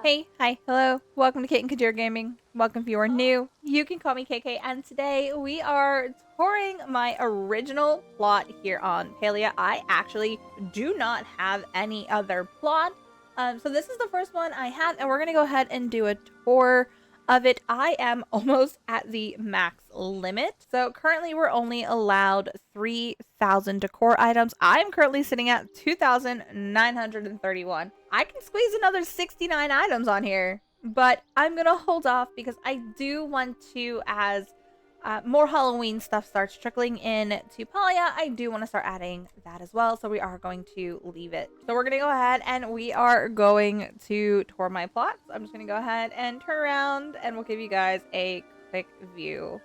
Hey, hi, hello, welcome to Kate and Kadir Gaming. Welcome if you are new. You can call me KK, and today we are touring my original plot here on Palia. I actually do not have any other plot, so this is the first one I have, and we're gonna go ahead and do a tour of it. I am almost at the max limit. So currently we're only allowed 3,000 decor items. I'm currently sitting at 2,931. I can squeeze another 69 items on here, but I'm gonna hold off because I do want to, as more Halloween stuff starts trickling in to Palia, I do want to start adding that as well. So we are going to leave it. So we're going to go ahead and we are going to tour my plots. I'm just going to go ahead and turn around and we'll give you guys a quick view.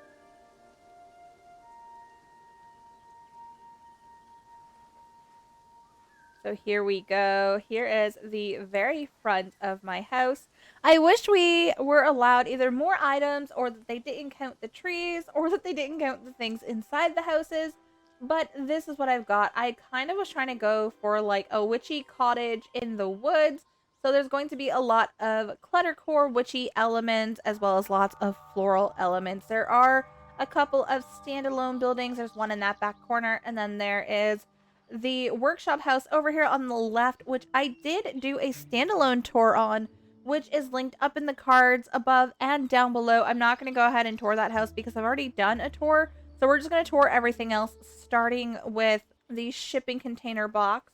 So here we go. Here is the very front of my house. I wish we were allowed either more items or that they didn't count the trees or that they didn't count the things inside the houses. But this is what I've got. I kind of was trying to go for like a witchy cottage in the woods. So there's going to be a lot of cluttercore witchy elements as well as lots of floral elements. There are a couple of standalone buildings. There's one in that back corner, and then there is the workshop house over here on the left, which I did do a standalone tour on, which is linked up in the cards above and down below. I'm not going to go ahead and tour that house because I've already done a tour. So we're just going to tour everything else, starting with the shipping container box.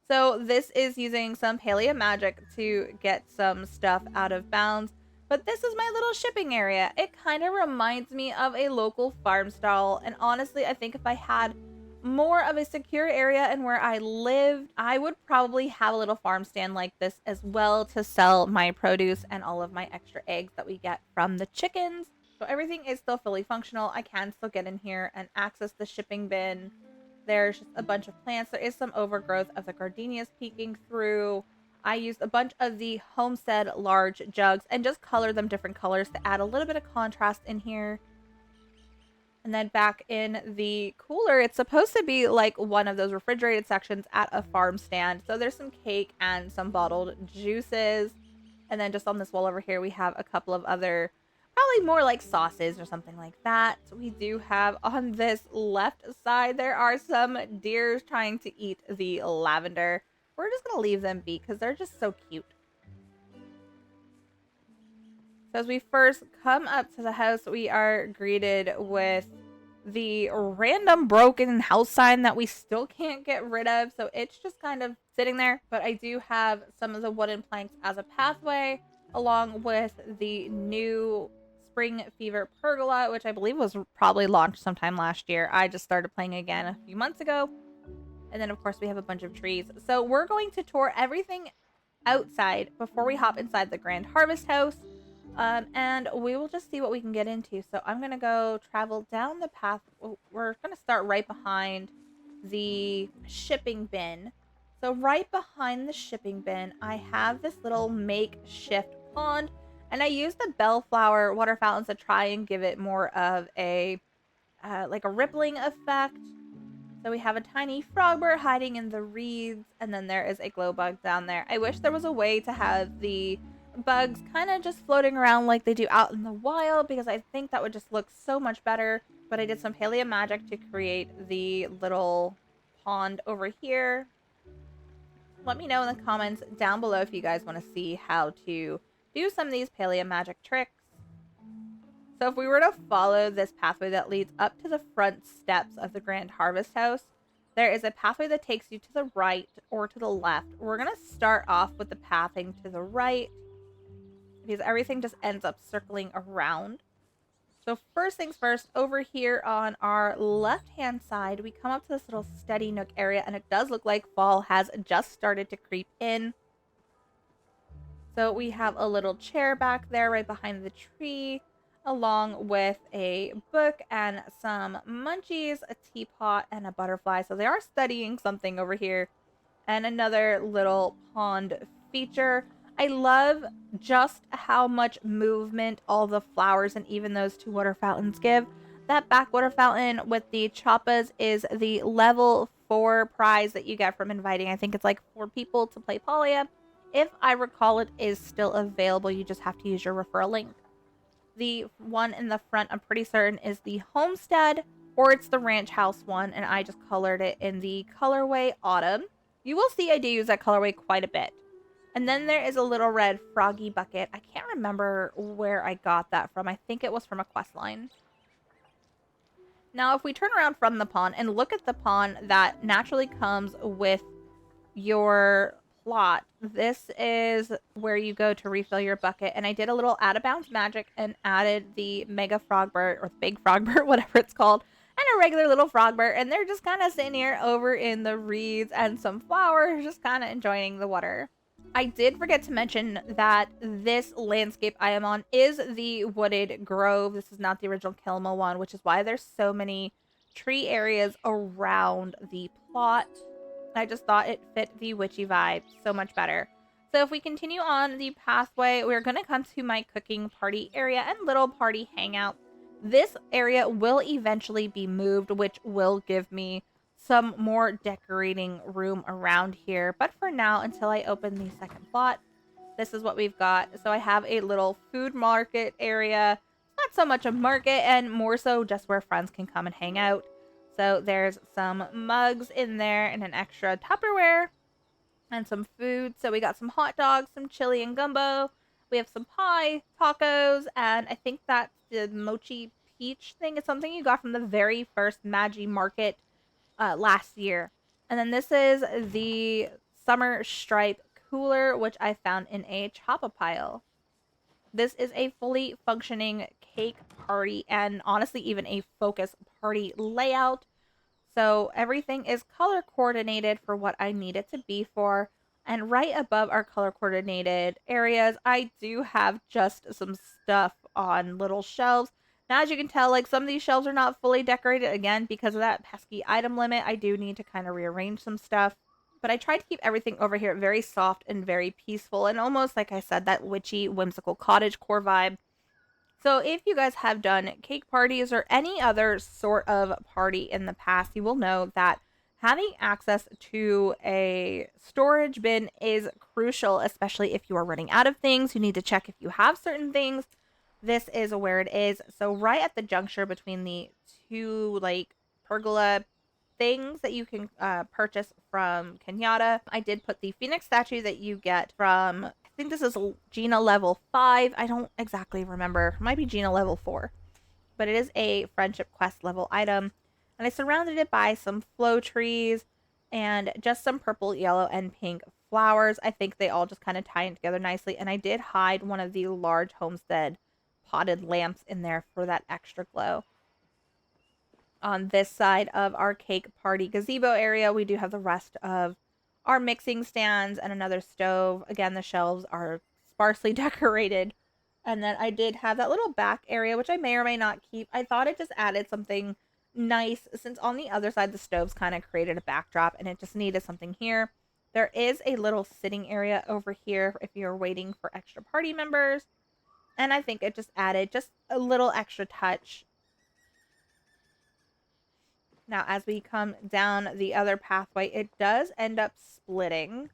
So this is using some Palia magic to get some stuff out of bounds. But this is my little shipping area. It kind of reminds me of a local farm stall. And honestly, I think if I had more of a secure area and where I lived, I would probably have a little farm stand like this as well to sell my produce and all of my extra eggs that we get from the chickens. So everything is still fully functional. I can still get in here and access the shipping bin. There's just a bunch of plants. There is some overgrowth of the gardenias peeking through. I used a bunch of the Homestead large jugs and just colored them different colors to add a little bit of contrast in here. And then back in the cooler, it's supposed to be like one of those refrigerated sections at a farm stand. So there's some cake and some bottled juices. And then just on this wall over here, we have a couple of other, probably more like sauces or something like that. We do have on this left side, there are some deers trying to eat the lavender. We're just going to leave them be because they're just so cute. So as we first come up to the house, we are greeted with the random broken house sign that we still can't get rid of. So it's just kind of sitting there. But I do have some of the wooden planks as a pathway, along with the new Spring Fever Pergola, which I believe was probably launched sometime last year. I just started playing again a few months ago. And then, of course, we have a bunch of trees. So we're going to tour everything outside before we hop inside the Grand Harvest House. And we will just see what we can get into. So I'm going to go travel down the path. We're going to start right behind the shipping bin. So right behind the shipping bin, I have this little makeshift pond. And I used the bellflower water fountains to try and give it more of a, like a rippling effect. So we have a tiny frogbird hiding in the reeds. And then there is a glow bug down there. I wish there was a way to have the bugs kind of just floating around like they do out in the wild, because I think that would just look so much better. But I did some Palia magic to create the little pond over here. Let me know in the comments down below if you guys want to see how to do some of these Palia magic tricks. So if we were to follow this pathway that leads up to the front steps of the Grand Harvest House, there is a pathway that takes you to the right or to the left. We're going to start off with the pathing to the right, because everything just ends up circling around. So first things first, over here on our left-hand side, we come up to this little study nook area, and it does look like fall has just started to creep in. So we have a little chair back there right behind the tree, along with a book and some munchies, a teapot, and a butterfly. So they are studying something over here. And another little pond feature. I love just how much movement all the flowers and even those two water fountains give. That back water fountain with the choppas is the level 4 prize that you get from inviting, I think it's like 4 people to play Palia. If I recall, it is still available. You just have to use your referral link. The one in the front, I'm pretty certain, is the Homestead, or it's the Ranch House one, and I just colored it in the colorway Autumn. You will see I do use that colorway quite a bit. And then there is a little red froggy bucket. I can't remember where I got that from. I think it was from a quest line. Now, if we turn around from the pond and look at the pond that naturally comes with your plot, this is where you go to refill your bucket. And I did a little out of bounds magic and added the mega frogbird, or the big frogbird, whatever it's called, and a regular little frogbird. And they're just kind of sitting here over in the reeds and some flowers, just kind of enjoying the water. I did forget to mention that this landscape I am on is the Wooded Grove. This is not the original Kilma one, which is why there's so many tree areas around the plot. I just thought it fit the witchy vibe so much better. So if we continue on the pathway, we're going to come to my cooking party area and little party hangout. This area will eventually be moved, which will give me some more decorating room around here. But for now, until I open the second plot, this is what we've got. So I have a little food market area. Not so much a market, and more so just where friends can come and hang out. So there's some mugs in there and an extra Tupperware and some food. So we got some hot dogs, some chili and gumbo. We have some pie, tacos, and I think that the mochi peach thing is something you got from the very first Magi Market last year. And then this is the Summer Stripe cooler, which I found in a choppa pile. This is a fully functioning cake party and honestly even a focus party layout. So everything is color coordinated for what I need it to be for. And right above our color coordinated areas, I do have just some stuff on little shelves. Now, as you can tell, like some of these shelves are not fully decorated. Again, because of that pesky item limit, I do need to kind of rearrange some stuff. But I tried to keep everything over here very soft and very peaceful and almost, like I said, that witchy, whimsical cottagecore vibe. So if you guys have done cake parties or any other sort of party in the past, you will know that having access to a storage bin is crucial, especially if you are running out of things. You need to check if you have certain things. This is where it is. So right at the juncture between the two like pergola things that you can purchase from Kenyatta, I did put the Phoenix statue that you get from, I think this is Gina level 5. I don't exactly remember. It might be Gina level 4. But it is a friendship quest level item. And I surrounded it by some flow trees and just some purple, yellow, and pink flowers. I think they all just kind of tie in together nicely. And I did hide one of the large homestead potted lamps in there for that extra glow. On this side of our cake party gazebo area, we do have the rest of our mixing stands and another stove. Again, the shelves are sparsely decorated. And then I did have that little back area, which I may or may not keep. I thought it just added something nice since on the other side the stoves kind of created a backdrop and it just needed something here. There is a little sitting area over here if you're waiting for extra party members. And I think it just added just a little extra touch. Now, as we come down the other pathway, it does end up splitting.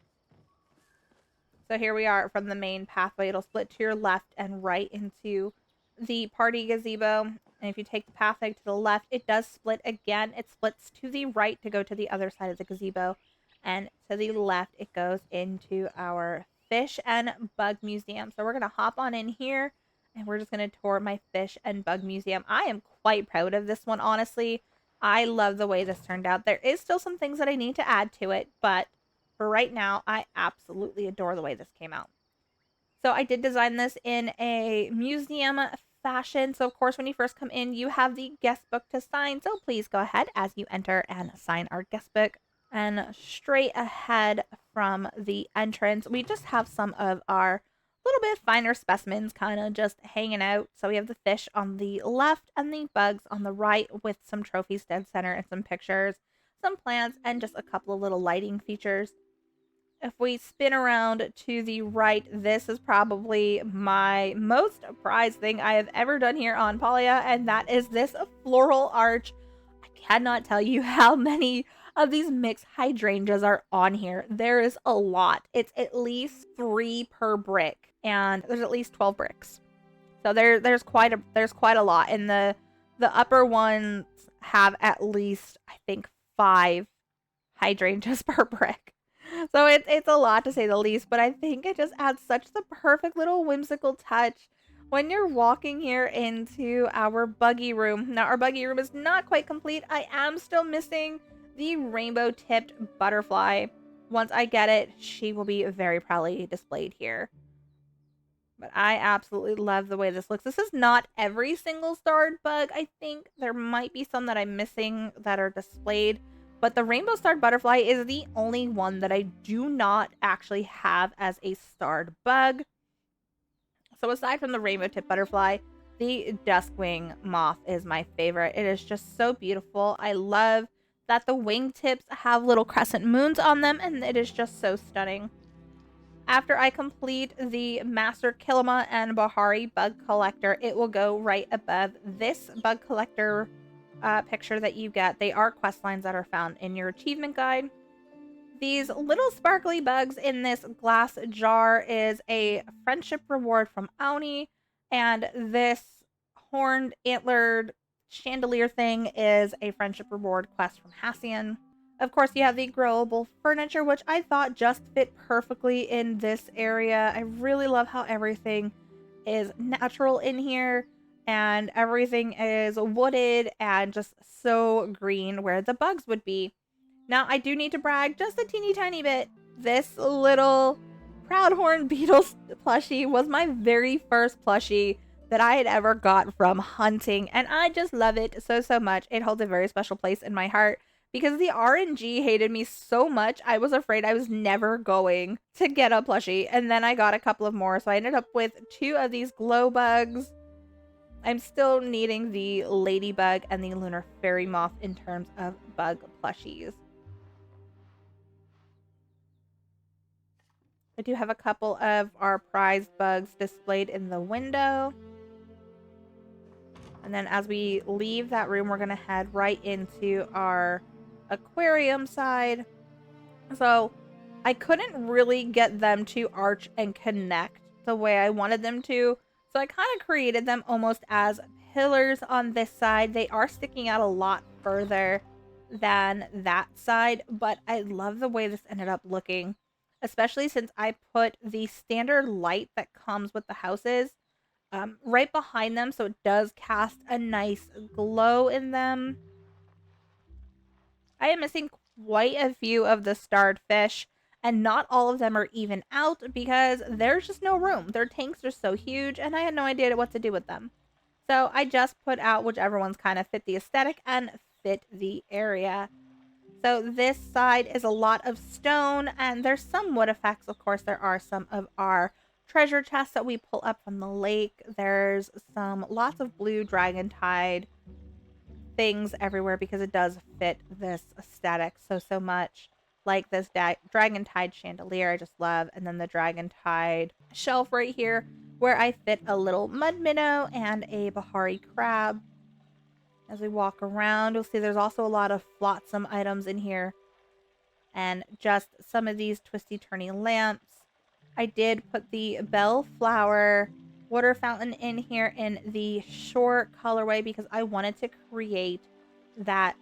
So here we are from the main pathway. It'll split to your left and right into the party gazebo. And if you take the pathway to the left, it does split again. It splits to the right to go to the other side of the gazebo. And to the left, it goes into our fish and bug museum. So we're going to hop on in here and we're just going to tour my fish and bug museum. I am quite proud of this one, honestly. I love the way this turned out. There is still some things that I need to add to it, but for right now, I absolutely adore the way this came out. So I did design this in a museum fashion. So of course, when you first come in, you have the guest book to sign. So please go ahead as you enter and sign our guest book. And straight ahead from the entrance, we just have some of our little bit finer specimens kind of just hanging out. So we have the fish on the left and the bugs on the right with some trophies dead center and some pictures, some plants, and just a couple of little lighting features. If we spin around to the right, this is probably my most prized thing I have ever done here on Palia, and that is this floral arch. I cannot tell you how many of these mixed hydrangeas are on here. There is a lot. It's at least 3 per brick, and there's at least 12 bricks. So there's quite a lot, and the upper ones have at least, I think, 5 hydrangeas per brick. So it's a lot to say the least, but I think it just adds such the perfect little whimsical touch when you're walking here into our buggy room. Now, our buggy room is not quite complete. I am still missing the rainbow tipped butterfly. Once I get it, she will be very proudly displayed here. But I absolutely love the way this looks. This is not every single starred bug. I think there might be some that I'm missing that are displayed. But the rainbow starred butterfly is the only one that I do not actually have as a starred bug. So aside from the rainbow tip butterfly, the duskwing moth is my favorite. It is just so beautiful. I love that the wingtips have little crescent moons on them, and it is just so stunning. After I complete the Master Kilima and Bahari bug collector, it will go right above this bug collector picture that you get. They are quest lines that are found in your achievement guide. These little sparkly bugs in this glass jar is a friendship reward from Auni, and this horned antlered chandelier thing is a friendship reward quest from Hassian. Of course, you have the growable furniture, which I thought just fit perfectly in this area. I really love how everything is natural in here, and everything is wooded and just so green where the bugs would be. Now, I do need to brag just a teeny tiny bit. This little Proudhorn Beetle plushie was my very first plushie that I had ever got from hunting, and I just love it so, so much. It holds a very special place in my heart because the RNG hated me so much, I was afraid I was never going to get a plushie, and then I got a couple of more, so I ended up with 2 of these glow bugs. I'm still needing the ladybug and the lunar fairy moth in terms of bug plushies. I do have a couple of our prized bugs displayed in the window. And then as we leave that room, we're going to head right into our aquarium side. So I couldn't really get them to arch and connect the way I wanted them to. So I kind of created them almost as pillars on this side. They are sticking out a lot further than that side, but I love the way this ended up looking. Especially since I put the standard light that comes with the houses right behind them, so it does cast a nice glow in them. I am missing quite a few of the starred fish, and not all of them are even out because there's just no room. Their tanks are so huge, and I had no idea what to do with them. So I just put out whichever ones kind of fit the aesthetic and fit the area. So this side is a lot of stone, and there's some wood effects. Of course, there are some of our treasure chests that we pull up from the lake. There's lots of blue dragon tide things everywhere because it does fit this aesthetic so much. Like this dragon tide chandelier I just love, and then the dragon tide shelf right here where I fit a little mud minnow and a Bahari crab. As we walk around, you'll see there's also a lot of flotsam items in here. And just some of these twisty-turny lamps. I did put the bellflower water fountain in here in the short colorway because I wanted to create that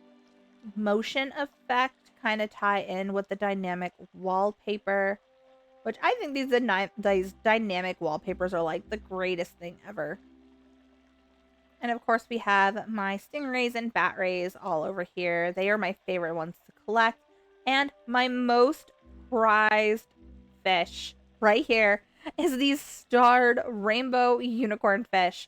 motion effect, kind of tie in with the dynamic wallpaper. Which I think these dynamic wallpapers are like the greatest thing ever. And of course, we have my stingrays and bat rays all over here. They are my favorite ones to collect. And my most prized fish right here is these starred rainbow unicorn fish.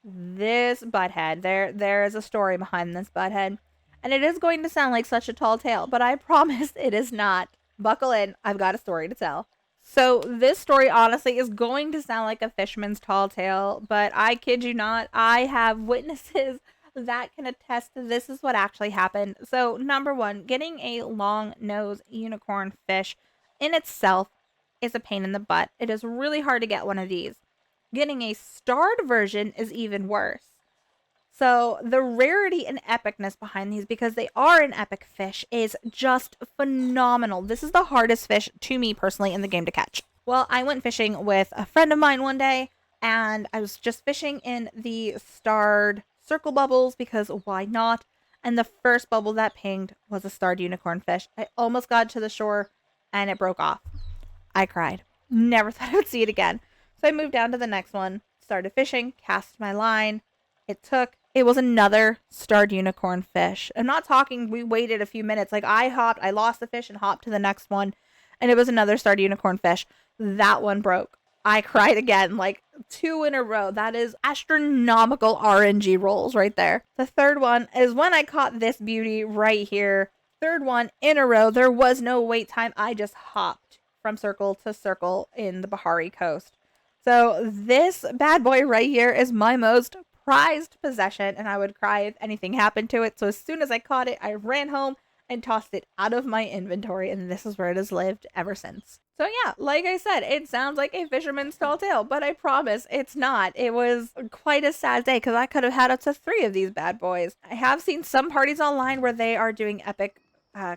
This butthead, there is a story behind this butthead. And it is going to sound like such a tall tale, but I promise it is not. Buckle in, I've got a story to tell. So this story honestly is going to sound like a fisherman's tall tale, but I kid you not, I have witnesses that can attest to this is what actually happened. So number one, getting a long nose unicorn fish in itself is a pain in the butt. It is really hard to get one of these. Getting a starred version is even worse. So the rarity and epicness behind these, because they are an epic fish, is just phenomenal. This is the hardest fish to me personally in the game to catch. Well, I went fishing with a friend of mine one day, and I was just fishing in the starred circle bubbles because why not? And the first bubble that pinged was a starred unicorn fish. I almost got to the shore and it broke off. I cried. Never thought I would see it again. So I moved down to the next one, started fishing, cast my line. It was another starred unicorn fish. I'm not talking, we waited a few minutes. Like I lost the fish and hopped to the next one, and it was another starred unicorn fish. That one broke. I cried again, like 2 in a row. That is astronomical RNG rolls right there. The third one is when I caught this beauty right here. Third one in a row. There was no wait time. I just hopped from circle to circle in the Bahari coast. So this bad boy right here is my most prized possession, and I would cry if anything happened to it. So as soon as I caught it, I ran home and tossed it out of my inventory, and this is where it has lived ever since. So yeah, like I said, it sounds like a fisherman's tall tale, but I promise it's not. It was quite a sad day because I could have had up to 3 of these bad boys. I have seen some parties online where they are doing epic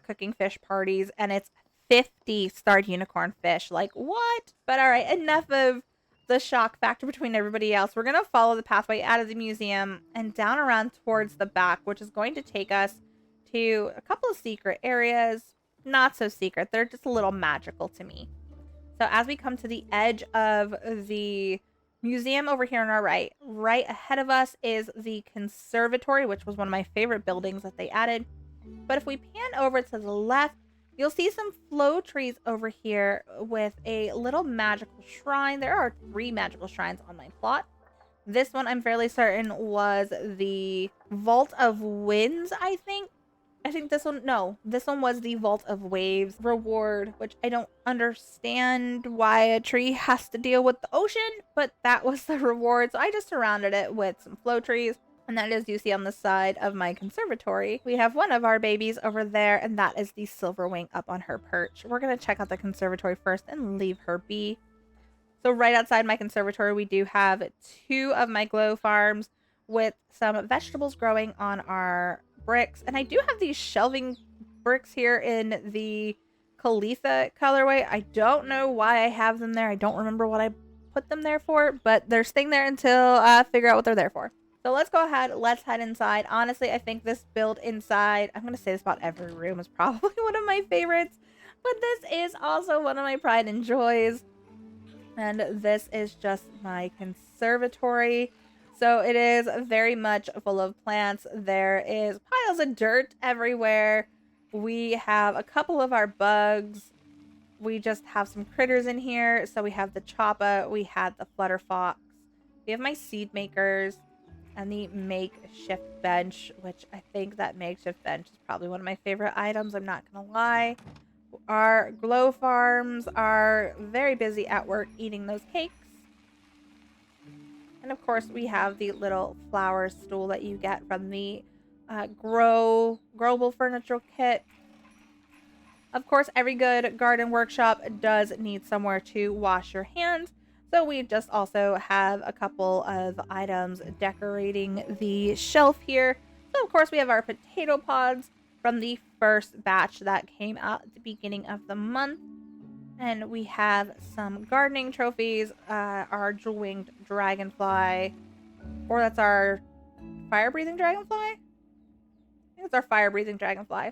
cooking fish parties, and it's 50 starred unicorn fish. Like, what? But all right, enough of the shock factor between everybody else. We're going to follow the pathway out of the museum and down around towards the back, which is going to take us to a couple of secret areas. Not so secret. They're just a little magical to me. So as we come to the edge of the museum over here on our right ahead of us is the conservatory, which was one of my favorite buildings that they added. But if we pan over to the left, you'll see some flow trees over here with a little magical shrine. There are 3 magical shrines on my plot. This one I'm fairly certain was the Vault of Winds, I think. This one was the Vault of Waves reward, which I don't understand why a tree has to deal with the ocean, but that was the reward. So I just surrounded it with some flow trees. And that is, you see on the side of my conservatory, we have one of our babies over there, and that is the silverwing up on her perch. We're going to check out the conservatory first and leave her be. So right outside my conservatory, we do have 2 of my glow farms with some vegetables growing on our bricks. And I do have these shelving bricks here in the Khalitha colorway. I don't know why I have them there. I don't remember what I put them there for, but they're staying there until I figure out what they're there for. So let's go ahead. Let's head inside. Honestly, I think this build inside, I'm going to say this about every room, is probably one of my favorites. But this is also one of my pride and joys. And this is just my conservatory. So it is very much full of plants. There is piles of dirt everywhere. We have a couple of our bugs. We just have some critters in here. So we have the choppa. We had the flutter fox. We have my seed makers. And the makeshift bench, which I think that makeshift bench is probably one of my favorite items. I'm not going to lie. Our glow farms are very busy at work eating those cakes. And of course, we have the little flower stool that you get from the growable furniture kit. Of course, every good garden workshop does need somewhere to wash your hands. So we just also have a couple of items decorating the shelf here. So of course we have our potato pods from the first batch that came out at the beginning of the month. And we have some gardening trophies, our jewel-winged dragonfly, or that's our fire-breathing dragonfly? I think it's our fire-breathing dragonfly.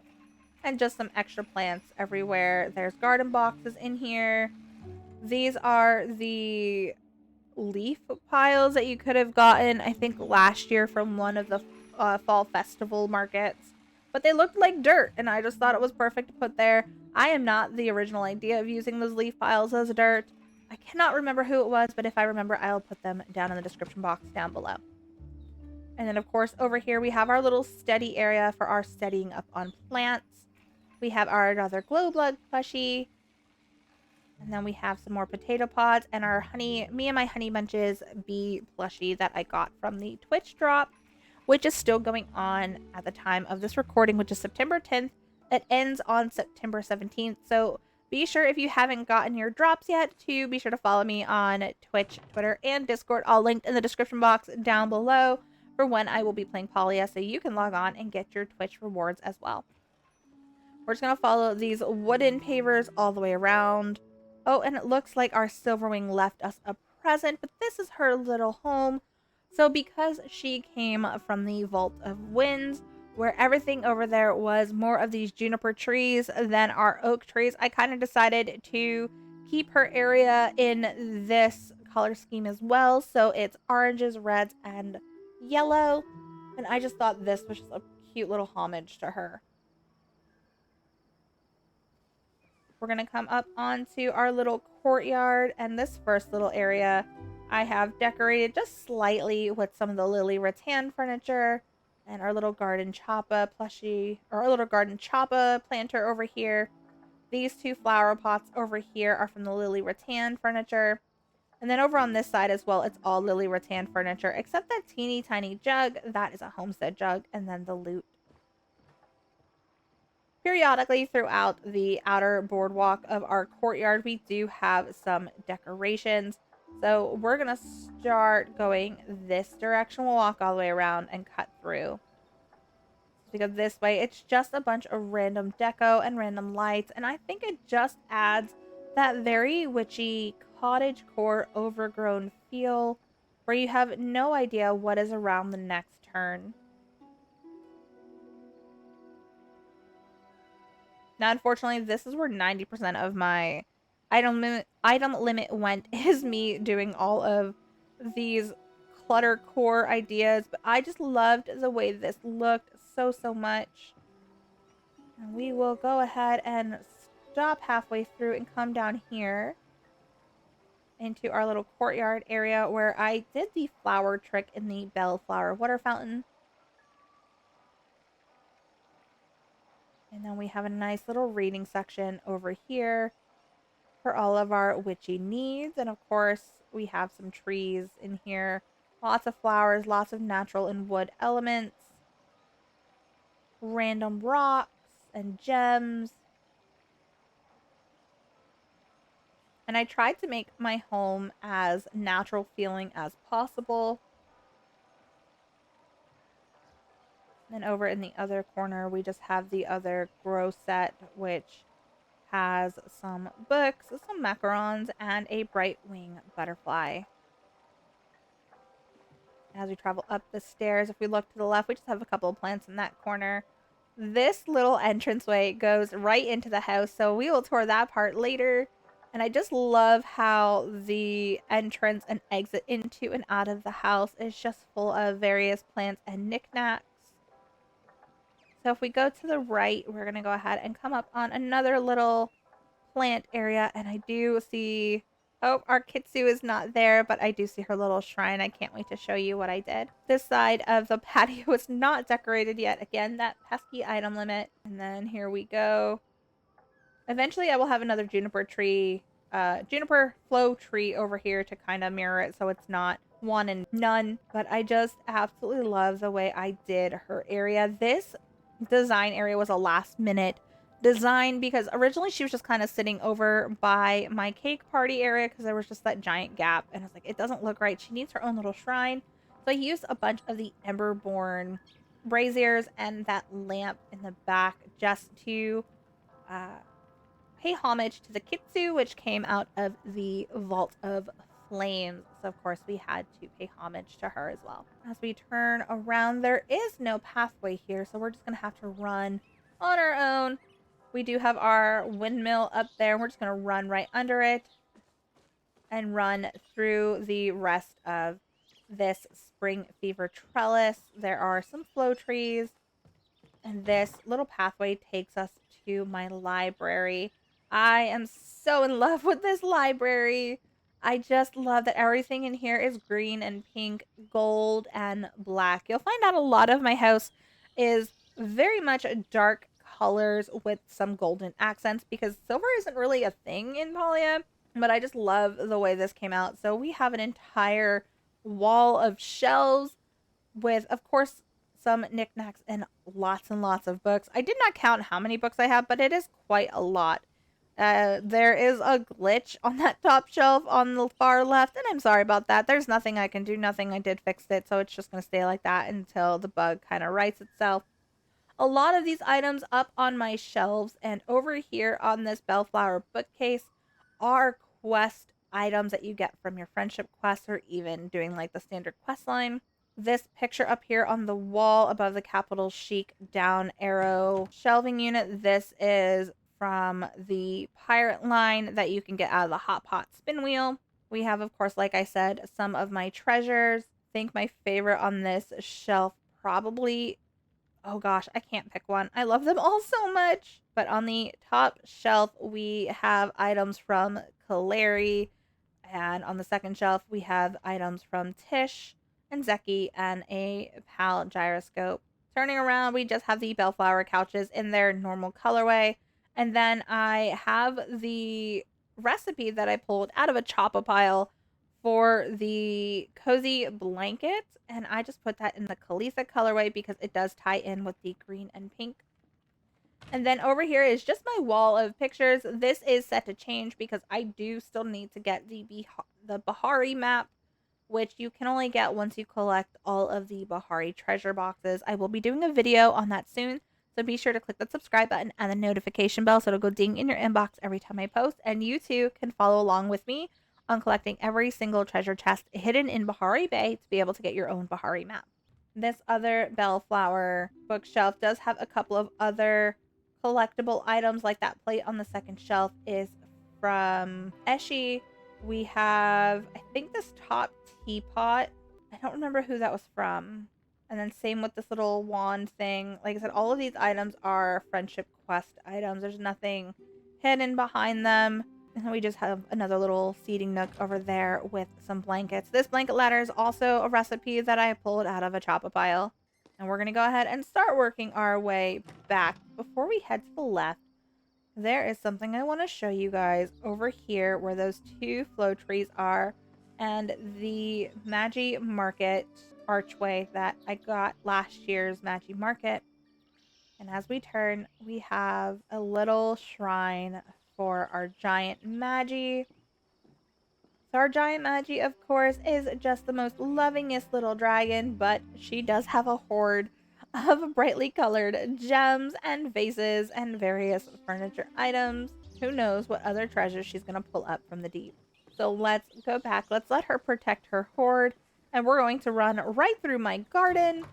And just some extra plants everywhere. There's garden boxes in here. These are the leaf piles that you could have gotten, I think, last year from one of the fall festival markets. But they looked like dirt, and I just thought it was perfect to put there. I am not the original idea of using those leaf piles as dirt. I cannot remember who it was, but if I remember, I'll put them down in the description box down below. And then, of course, over here we have our little study area for our studying up on plants. We have our another glow blood plushie. And then we have some more potato pods and our me and my honey bunches bee plushie that I got from the Twitch drop, which is still going on at the time of this recording, which is September 10th. It ends on September 17th. So be sure, if you haven't gotten your drops yet, to be sure to follow me on Twitch, Twitter, and Discord, all linked in the description box down below, for when I will be playing Palia, so you can log on and get your Twitch rewards as well. We're just going to follow these wooden pavers all the way around. Oh, and it looks like our Silverwing left us a present, but this is her little home. So because she came from the Vault of Winds, where everything over there was more of these juniper trees than our oak trees, I kind of decided to keep her area in this color scheme as well. So it's oranges, reds, and yellow. And I just thought this was just a cute little homage to her. We're going to come up onto our little courtyard, and this first little area I have decorated just slightly with some of the lily rattan furniture and our little garden choppa plushie, or our little garden choppa planter over here. These two flower pots over here are from the lily rattan furniture. And then over on this side as well, it's all lily rattan furniture, except that teeny tiny jug. That is a homestead jug, and then the loot. Periodically throughout the outer boardwalk of our courtyard, we do have some decorations. So we're going to start going this direction. We'll walk all the way around and cut through. Because this way, it's just a bunch of random deco and random lights. And I think it just adds that very witchy cottagecore overgrown feel where you have no idea what is around the next turn. Now, unfortunately, this is where 90% of my item limit went, is me doing all of these clutter core ideas. But I just loved the way this looked so much. And we will go ahead and stop halfway through and come down here into our little courtyard area where I did the flower trick in the bellflower water fountain. And then we have a nice little reading section over here for all of our witchy needs. And of course, we have some trees in here. Lots of flowers, lots of natural and wood elements. Random rocks and gems. And I tried to make my home as natural feeling as possible. And over in the other corner, we just have the other grow set, which has some books, some macarons, and a bright wing butterfly. As we travel up the stairs, if we look to the left, we just have a couple of plants in that corner. This little entranceway goes right into the house, so we will tour that part later. And I just love how the entrance and exit into and out of the house is just full of various plants and knickknacks. So if we go to the right, we're going to go ahead and come up on another little plant area. And I do see, oh, our Kitsu is not there, but I do see her little shrine. I can't wait to show you what I did. This side of the patio is not decorated yet. Again, that pesky item limit. And then here we go. Eventually I will have another juniper tree, juniper flow tree over here to kind of mirror it so it's not one and none. But I just absolutely love the way I did her area. This design area was a last minute design because originally she was just kind of sitting over by my cake party area because there was just that giant gap, and I was like, it doesn't look right. She needs her own little shrine. So I used a bunch of the Emberborn braziers and that lamp in the back just to pay homage to the Kitsu, which came out of the Vault of Flames. So of course we had to pay homage to her as well. As we turn around, there is no pathway here, so we're just gonna have to run on our own. We do have our windmill up there, and we're just gonna run right under it and run through the rest of this spring fever trellis. There are some flow trees, and this little pathway takes us to my library. I am so in love with this library. I just love that everything in here is green and pink, gold and black. You'll find out a lot of my house is very much dark colors with some golden accents because silver isn't really a thing in Palia, but I just love the way this came out. So we have an entire wall of shelves with, of course, some knickknacks and lots of books. I did not count how many books I have, but it is quite a lot. There is a glitch on that top shelf on the far left, and I'm sorry about that. There's nothing I can do, nothing. I did fix it, so it's just going to stay like that until the bug kind of rights itself. A lot of these items up on my shelves and over here on this Bellflower bookcase are quest items that you get from your friendship quests or even doing like the standard quest line. This picture up here on the wall above the Capital Chic down arrow shelving unit, this is from the pirate line that you can get out of the Hot Pot spin wheel. We have, of course, like I said, some of my treasures. I think my favorite on this shelf probably, oh gosh, I can't pick one. I love them all so much. But on the top shelf, we have items from Kaleri. And on the second shelf, we have items from Tish and Zeki and a PAL gyroscope. Turning around, we just have the Bellflower couches in their normal colorway. And then I have the recipe that I pulled out of a chop-a-pile for the cozy blanket, and I just put that in the Kalisa colorway because it does tie in with the green and pink. And then over here is just my wall of pictures. This is set to change because I do still need to get the Bahari map, which you can only get once you collect all of the Bahari treasure boxes. I will be doing a video on that soon, so be sure to click that subscribe button and the notification bell so it'll go ding in your inbox every time I post, and you too can follow along with me on collecting every single treasure chest hidden in Bahari Bay to be able to get your own Bahari map. This other Bellflower bookshelf does have a couple of other collectible items, like that plate on the second shelf is from Eshi. We have, I think, this top teapot. I don't remember who that was from. And then same with this little wand thing. Like I said, all of these items are friendship quest items. There's nothing hidden behind them. And then we just have another little seating nook over there with some blankets. This blanket ladder is also a recipe that I pulled out of a chop-a-pile. And we're going to go ahead and start working our way back. Before we head to the left, there is something I want to show you guys over here where those two flow trees are and the Magi Market archway that I got last year's Magi Market. And as we turn, we have a little shrine for our giant Magi. So our giant Magi, of course, is just the most lovingest little dragon, but she does have a hoard of brightly colored gems and vases and various furniture items. Who knows what other treasures she's going to pull up from the deep. So let's go back. Let's let her protect her hoard. And we're going to run right through my garden,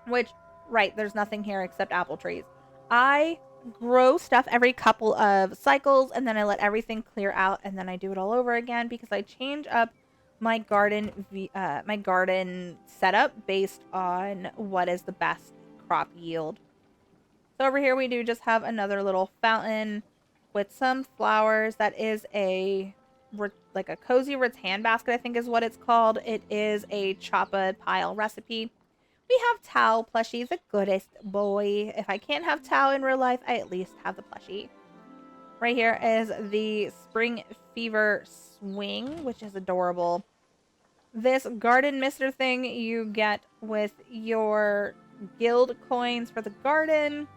which, right, there's nothing here except apple trees. I grow stuff every couple of cycles, and then I let everything clear out, and then I do it all over again because I change up my garden setup based on what is the best crop yield. So over here we do just have another little fountain with some flowers. That is like a cozy rattan basket, I think is what it's called. It is a chop-a-pile recipe. We have Tao plushie, the goodest boy. If I can't have Tao in real life, I at least have the plushie. Right here is the Spring Fever swing, which is adorable. This garden mister thing you get with your guild coins for the garden.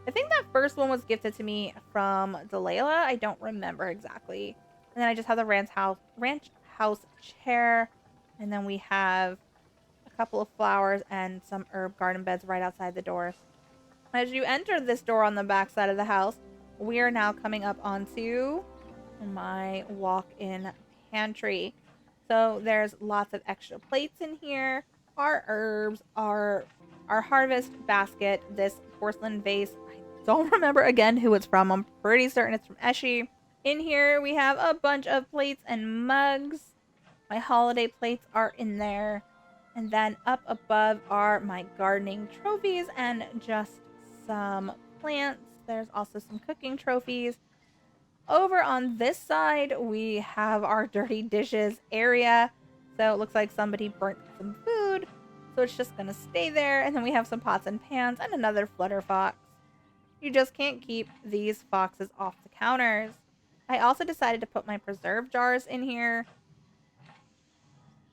I think that first one was gifted to me from Delilah. I don't remember exactly. And then I just have the ranch house chair. And then we have a couple of flowers and some herb garden beds right outside the doors. As you enter this door on the back side of the house, we are now coming up onto my walk-in pantry. So there's lots of extra plates in here, our herbs, our harvest basket, this porcelain vase. I don't remember again who it's from. I'm pretty certain it's from Eshi. In here we have a bunch of plates and mugs. My holiday plates are in there. And then up above are my gardening trophies and just some plants. There's also some cooking trophies. Over on this side, we have our dirty dishes area. So it looks like somebody burnt some food. So it's just going to stay there. And then we have some pots and pans and another flutter fox. You just can't keep these foxes off the counters. I also decided to put my preserve jars in here.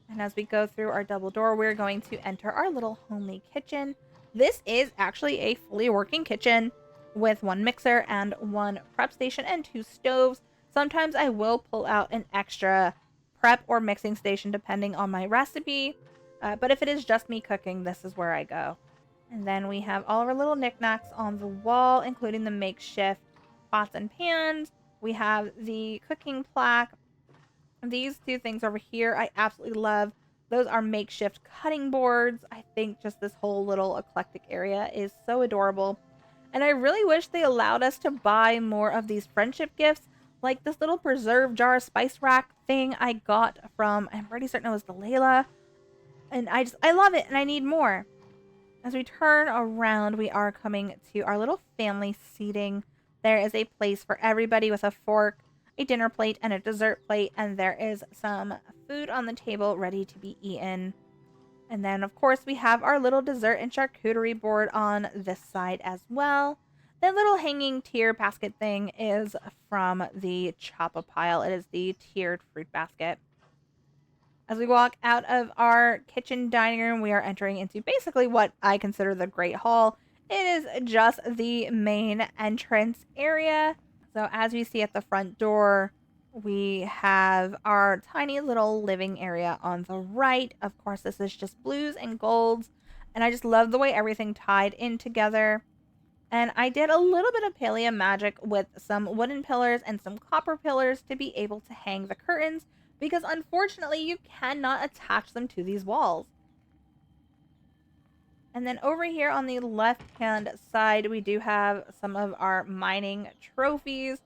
And as we go through our double door, we're going to enter our little homely kitchen. This is actually a fully working kitchen. with 1 mixer and 1 prep station and 2 stoves. Sometimes I will pull out an extra prep or mixing station depending on my recipe, but if it is just me cooking, this is where I go. And then we have all of our little knickknacks on the wall, including the makeshift pots and pans. We have the cooking plaque. These 2 things over here I absolutely love. Those are makeshift cutting boards. I think just this whole little eclectic area is so adorable. And I really wish they allowed us to buy more of these friendship gifts, like this little preserve jar spice rack thing I got from, I'm pretty certain it was the Layla. And I love it and I need more. As we turn around, we are coming to our little family seating. There is a place for everybody with a fork, a dinner plate, and a dessert plate, and there is some food on the table ready to be eaten. And then, of course, we have our little dessert and charcuterie board on this side as well. The little hanging tier basket thing is from the Choppa pile. It is the tiered fruit basket. As we walk out of our kitchen dining room, we are entering into basically what I consider the Great Hall. It is just the main entrance area. So as you see at the front door, we have our tiny little living area on the right. Of course, this is just blues and golds, and I just love the way everything tied in together. And I did a little bit of paleo magic with some wooden pillars and some copper pillars to be able to hang the curtains, because unfortunately you cannot attach them to these walls. And then over here on the left hand side, we do have some of our mining trophies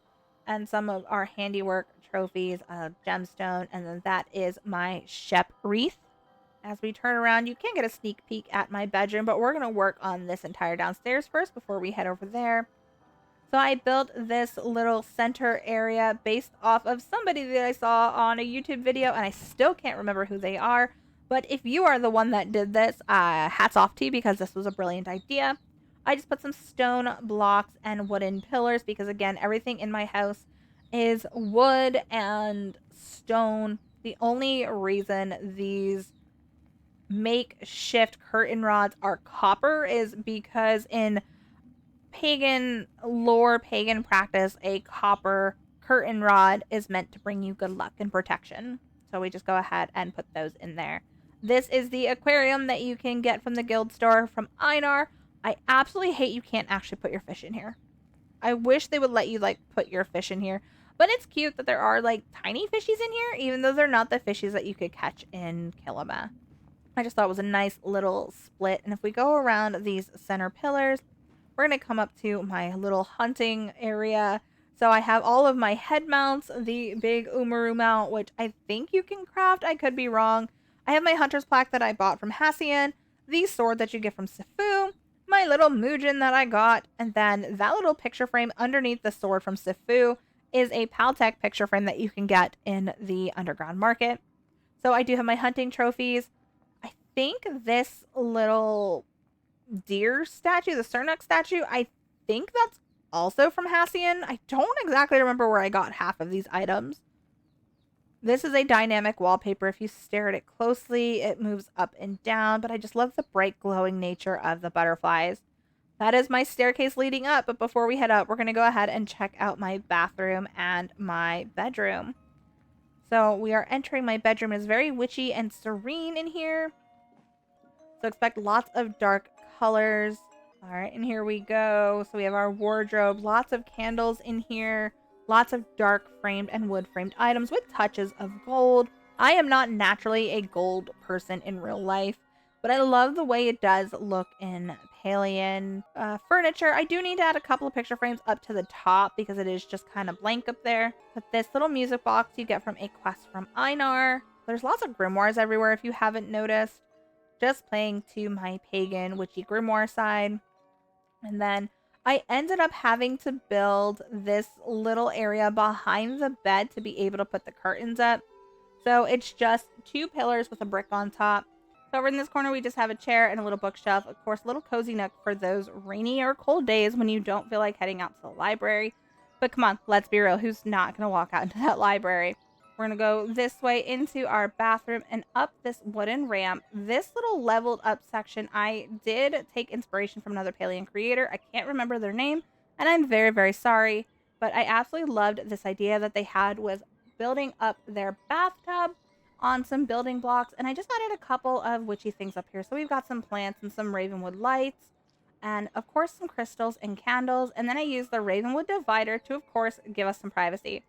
and some of our handiwork trophies, gemstone, and then that is my Shep wreath. As we turn around, you can get a sneak peek at my bedroom, but we're going to work on this entire downstairs first before we head over there. So I built this little center area based off of somebody that I saw on a YouTube video, and I still can't remember who they are. But if you are the one that did this, hats off to you, because this was a brilliant idea. I just put some stone blocks and wooden pillars because, again, everything in my house is wood and stone. The only reason these makeshift curtain rods are copper is because in pagan lore, pagan practice, a copper curtain rod is meant to bring you good luck and protection. So we just go ahead and put those in there. This is the aquarium that you can get from the guild store from Einar. I absolutely hate you can't actually put your fish in here. I wish they would let you like put your fish in here. But it's cute that there are like tiny fishies in here, even though they're not the fishies that you could catch in Kilima. I just thought it was a nice little split. And if we go around these center pillars, we're going to come up to my little hunting area. So I have all of my head mounts, the big Umaru mount, which I think you can craft. I could be wrong. I have my hunter's plaque that I bought from Hassian, the sword that you get from Sifu, my little Mujin that I got, and then that little picture frame underneath the sword from Sifu is a Paltech picture frame that you can get in the underground market. So I do have my hunting trophies. I think this little deer statue, the Cernuk statue, I think that's also from Hassian. I don't exactly remember where I got half of these items. This is a dynamic wallpaper. If you stare at it closely, it moves up and down, but I just love the bright glowing nature of the butterflies. That is my staircase leading up, but before we head up, we're going to go ahead and check out my bathroom and my bedroom. So we are entering my bedroom. It's very witchy and serene in here. So expect lots of dark colors. All right, and here we go. So we have our wardrobe, lots of candles in here, lots of dark framed and wood framed items with touches of gold. I am not naturally a gold person in real life, but I love the way it does look in Palian furniture. I do need to add a couple of picture frames up to the top because it is just kind of blank up there. But this little music box you get from a quest from Einar. There's lots of grimoires everywhere if you haven't noticed. Just playing to my pagan witchy grimoire side. And then I ended up having to build this little area behind the bed to be able to put the curtains up. So it's just 2 pillars with a brick on top. So over in this corner, we just have a chair and a little bookshelf. Of course, a little cozy nook for those rainy or cold days when you don't feel like heading out to the library. But come on, let's be real. Who's not going to walk out into that library? We're going to go this way into our bathroom and up this wooden ramp. This little leveled up section, I did take inspiration from another Palian creator. I can't remember their name, And I'm very, very sorry, but I absolutely loved this idea that they had with building up their bathtub on some building blocks. And I just added a couple of witchy things up here. So we've got some plants and some ravenwood lights, and of course some crystals and candles. And then I used the ravenwood divider to, of course, give us some privacy.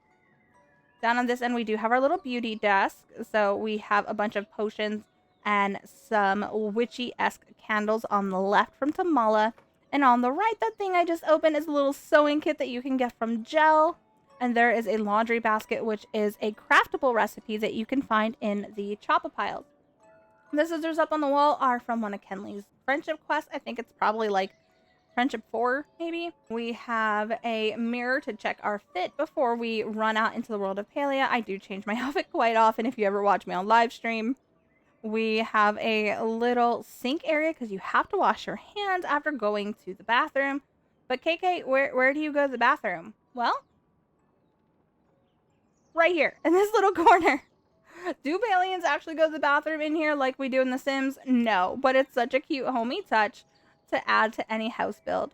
Down on this end, we do have our little beauty desk. So we have a bunch of potions and some witchy-esque candles on the left from Tamala. And on the right, that thing I just opened is a little sewing kit that you can get from Gel. And there is a laundry basket, which is a craftable recipe that you can find in the Choppa piles. The scissors up on the wall are from one of Kenley's friendship quests. I think it's probably like Friendship 4, maybe. We have a mirror to check our fit before we run out into the world of Palia. I do change my outfit quite often if you ever watch me on live stream. We have a little sink area because you have to wash your hands after going to the bathroom. But KK, where do you go to the bathroom? Well, right here in this little corner. Do Palians actually go to the bathroom in here like we do in The Sims? No, but it's such a cute homey touch to add to any house build.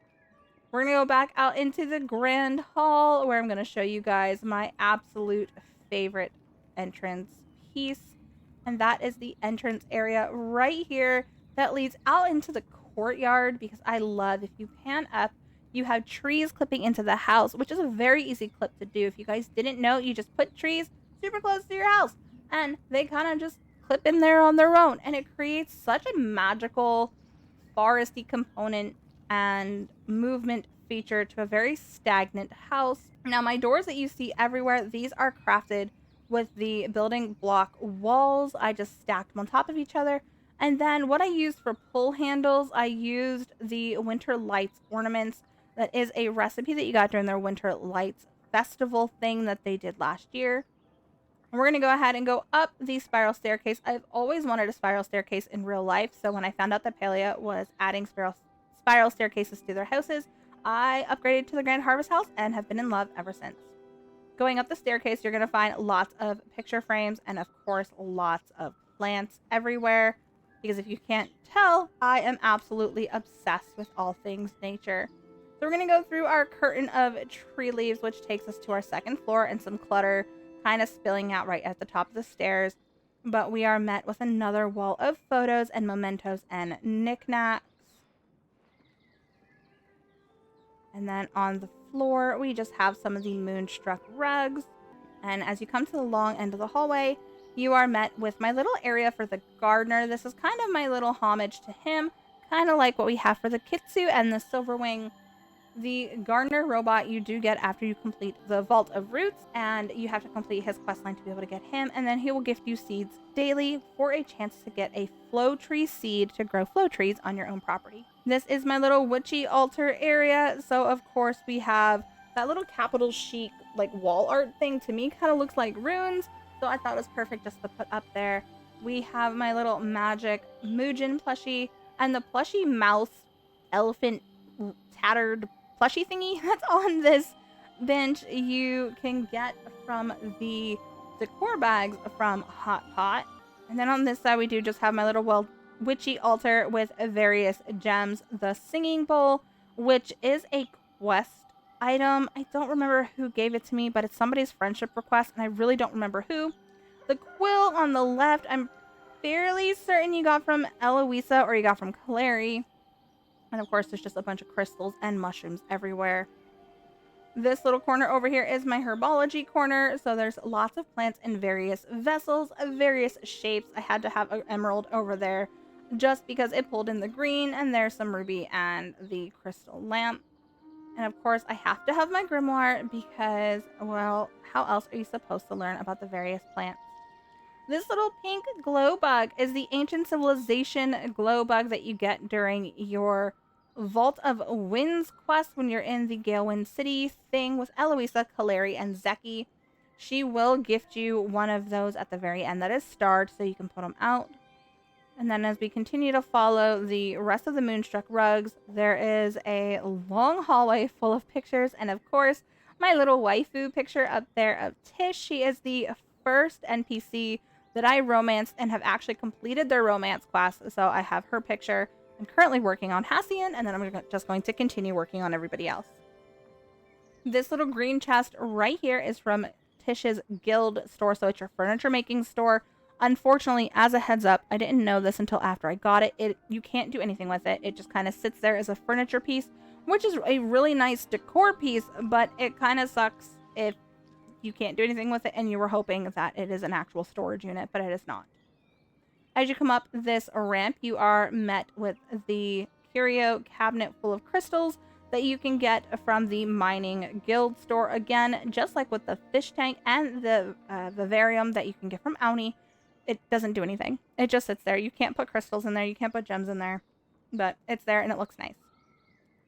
We're going to go back out into the grand hall where I'm going to show you guys my absolute favorite entrance piece. And that is the entrance area right here that leads out into the courtyard, because I love, if you pan up, you have trees clipping into the house, which is a very easy clip to do. If you guys didn't know, you just put trees super close to your house and they kind of just clip in there on their own. And it creates such a magical foresty component and movement feature to a very stagnant house. Now, my doors that you see everywhere, these are crafted with the building block walls. I just stacked them on top of each other. And then what I used for pull handles, I used the Winter Lights ornaments. That is a recipe that you got during their Winter Lights festival thing that they did last year. We're going to go ahead and go up the spiral staircase. I've always wanted a spiral staircase in real life, so when I found out that Palia was adding spiral staircases to their houses, I upgraded to the Grand Harvest House and have been in love ever since. Going up the staircase, you're going to find lots of picture frames and, of course, lots of plants everywhere, because if you can't tell, I am absolutely obsessed with all things nature. So we're going to go through our curtain of tree leaves, which takes us to our second floor, and some clutter kind of spilling out right at the top of the stairs. But we are met with another wall of photos and mementos and knickknacks. And then on the floor, we just have some of the moonstruck rugs. And as you come to the long end of the hallway, you are met with my little area for the gardener. This is kind of my little homage to him, kind of like what we have for the Kitsu and the Silverwing. The gardener robot you do get after you complete the Vault of Roots, and you have to complete his questline to be able to get him, and then he will gift you seeds daily for a chance to get a flow tree seed to grow flow trees on your own property. This is my little witchy altar area, so of course we have that little capital chic like wall art thing. To me kind of looks like runes, so I thought it was perfect just to put up there. We have my little magic Muujin plushie and the plushie mouse elephant tattered plushie thingy that's on this bench you can get from the decor bags from Hot Pot. And then on this side we do just have my little witchy altar with various gems. The singing bowl, which is a quest item. I don't remember who gave it to me, but it's somebody's friendship request and I really don't remember who. The quill on the left, I'm fairly certain you got from Eloisa or you got from Clary. And of course, there's just a bunch of crystals and mushrooms everywhere. This little corner over here is my herbology corner. So there's lots of plants in various vessels of various shapes. I had to have an emerald over there just because it pulled in the green. And there's some ruby and the crystal lamp. And of course, I have to have my grimoire because, well, how else are you supposed to learn about the various plants? This little pink glow bug is the ancient civilization glow bug that you get during your Vault of Winds quest when you're in the Galewind City thing with Eloisa, Kaleri, and Zeki. She will gift you one of those at the very end that is starred so you can put them out. And then as we continue to follow the rest of the Moonstruck rugs, there is a long hallway full of pictures. And of course, my little waifu picture up there of Tish. She is the first NPC that I romanced and have actually completed their romance class. So I have her picture. I'm currently working on Hassian, and then I'm just going to continue working on everybody else. This little green chest right here is from Tish's Guild store, so it's your furniture making store. Unfortunately, as a heads up, I didn't know this until after I got it. You can't do anything with it. It just kind of sits there as a furniture piece, which is a really nice decor piece, but it kind of sucks if you can't do anything with it and you were hoping that it is an actual storage unit, but it is not. As you come up this ramp, you are met with the curio cabinet full of crystals that you can get from the mining guild store. Again, just like with the fish tank and the vivarium that you can get from Auni, it doesn't do anything. It just sits there. You can't put crystals in there. You can't put gems in there, but it's there and it looks nice.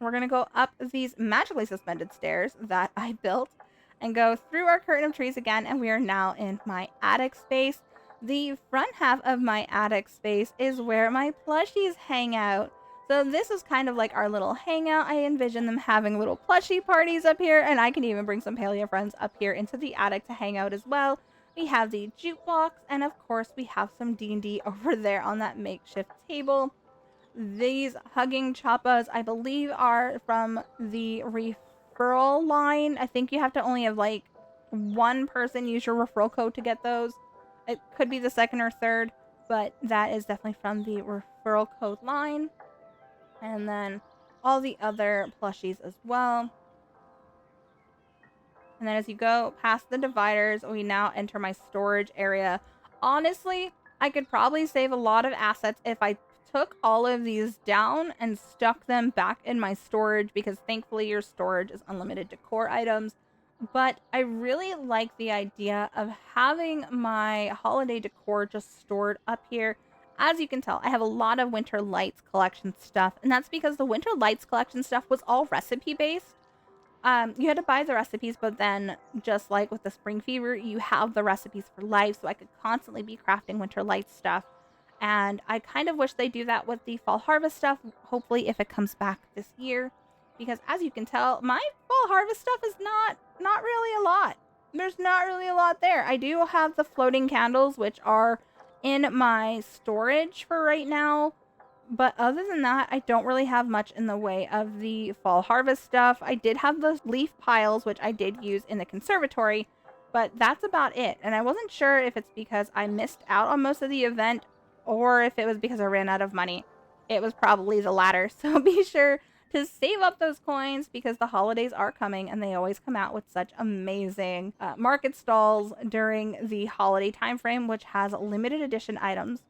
We're going to go up these magically suspended stairs that I built and go through our curtain of trees again, and we are now in my attic space. The front half of my attic space is where my plushies hang out. So this is kind of like our little hangout. I envision them having little plushie parties up here, and I can even bring some Palia friends up here into the attic to hang out as well. We have the jukebox, and of course we have some D&D over there on that makeshift table. These hugging chappas, I believe, are from the referral line. I think you have to only have like one person use your referral code to get those. It could be the second or third, but that is definitely from the referral code line. And then all the other plushies as well. And then as you go past the dividers, we now enter my storage area. Honestly, I could probably save a lot of assets if I took all of these down and stuck them back in my storage, because thankfully your storage is unlimited decor items. But I really like the idea of having my holiday decor just stored up here. As you can tell, I have a lot of Winter Lights collection stuff, and that's because the Winter Lights collection stuff was all recipe based. You had to buy the recipes, but then just like with the Spring Fever, you have the recipes for life, so I could constantly be crafting Winter Lights stuff. And I kind of wish they do that with the Fall Harvest stuff, hopefully if it comes back this year. Because as you can tell, my Fall Harvest stuff is not really a lot. There's not really a lot there. I do have the floating candles, which are in my storage for right now. But other than that, I don't really have much in the way of the Fall Harvest stuff. I did have the leaf piles, which I did use in the conservatory, but that's about it. And I wasn't sure if it's because I missed out on most of the event or if it was because I ran out of money. It was probably the latter. So be sure to save up those coins, because the holidays are coming and they always come out with such amazing market stalls during the holiday time frame, which has limited edition items.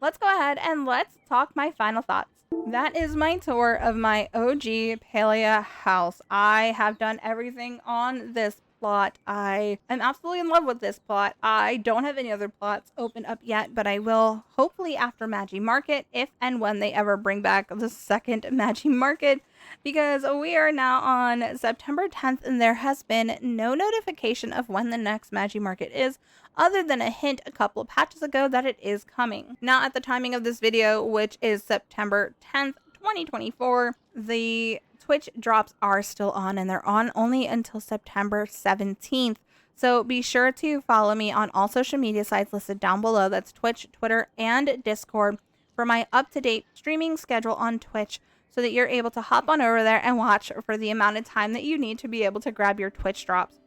Let's go ahead and let's talk my final thoughts. That is my tour of my OG Palia house. I have done everything on this plot. I am absolutely in love with this plot. I don't have any other plots open up yet, but I will hopefully after Magi Market, if and when they ever bring back the second Magi Market, because we are now on September 10th and there has been no notification of when the next Magi Market is, other than a hint a couple of patches ago that it is coming. Now, at the timing of this video, which is September 10th, 2024, the Twitch drops are still on, and they're on only until September 17th. So be sure to follow me on all social media sites listed down below. That's Twitch, Twitter, and Discord for my up-to-date streaming schedule on Twitch, so that you're able to hop on over there and watch for the amount of time that you need to be able to grab your Twitch drops.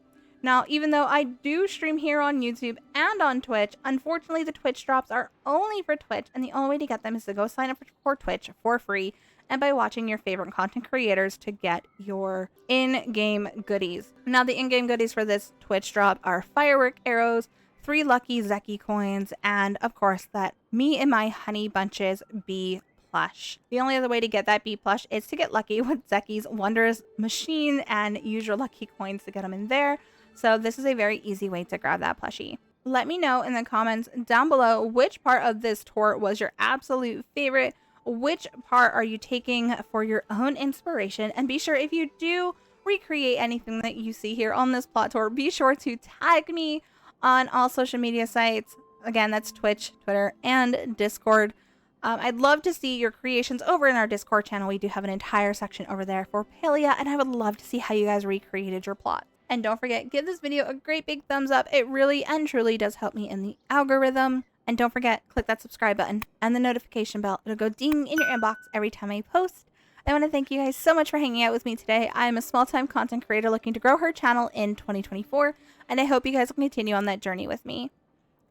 Now, even though I do stream here on YouTube and on Twitch, unfortunately the Twitch drops are only for Twitch, and the only way to get them is to go sign up for Twitch for free and by watching your favorite content creators to get your in-game goodies. Now, the in-game goodies for this Twitch drop are firework arrows, 3 lucky Zeki coins, and of course that Me and My Honey Bunches bee plush. The only other way to get that bee plush is to get lucky with Zeki's Wondrous Machine and use your lucky coins to get them in there. So this is a very easy way to grab that plushie. Let me know in the comments down below which part of this tour was your absolute favorite. Which part are you taking for your own inspiration? And be sure, if you do recreate anything that you see here on this plot tour, be sure to tag me on all social media sites. Again, that's Twitch, Twitter, and Discord. I'd love to see your creations over in our Discord channel. We do have an entire section over there for Palia, and I would love to see how you guys recreated your plot. And don't forget, give this video a great big thumbs up. It really and truly does help me in the algorithm. And don't forget, click that subscribe button and the notification bell. It'll go ding in your inbox every time I post. I want to thank you guys so much for hanging out with me today. I'm a small-time content creator looking to grow her channel in 2024, and I hope you guys will continue on that journey with me.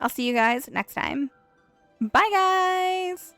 I'll see you guys next time. Bye, guys!